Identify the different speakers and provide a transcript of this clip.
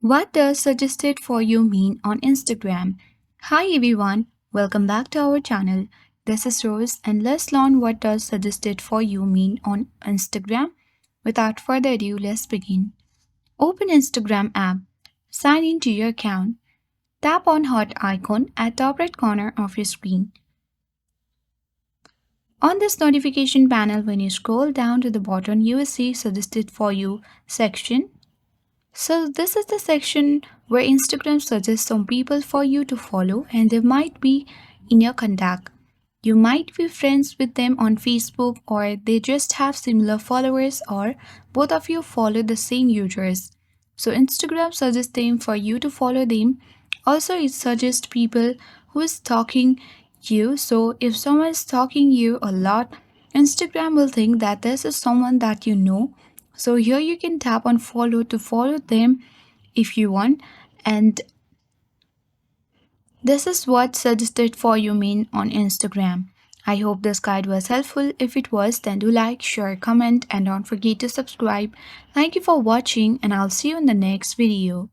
Speaker 1: What does suggested for you mean on Instagram? Hi everyone, welcome back to our channel. This is Rose and let's learn what does suggested for you mean on Instagram. Without further ado, let's begin. Open Instagram app. Sign into your account. Tap on heart icon at top right corner of your screen. On this notification panel, when you scroll down to the bottom, you will see suggested for you section. So this is the section where Instagram suggests some people for you to follow and they might be in your contact. You might be friends with them on Facebook or they just have similar followers or both of you follow the same users. So Instagram suggests them for you to follow them. Also it suggests people who is stalking you. So if someone is stalking you a lot, Instagram will think that this is someone that you know, so here you can tap on follow to follow them if you want. And this is what suggested for you mean on Instagram. I hope this guide was helpful. If it was, then do like, share, comment, and don't forget to subscribe. Thank you for watching, and I'll see you in the next video.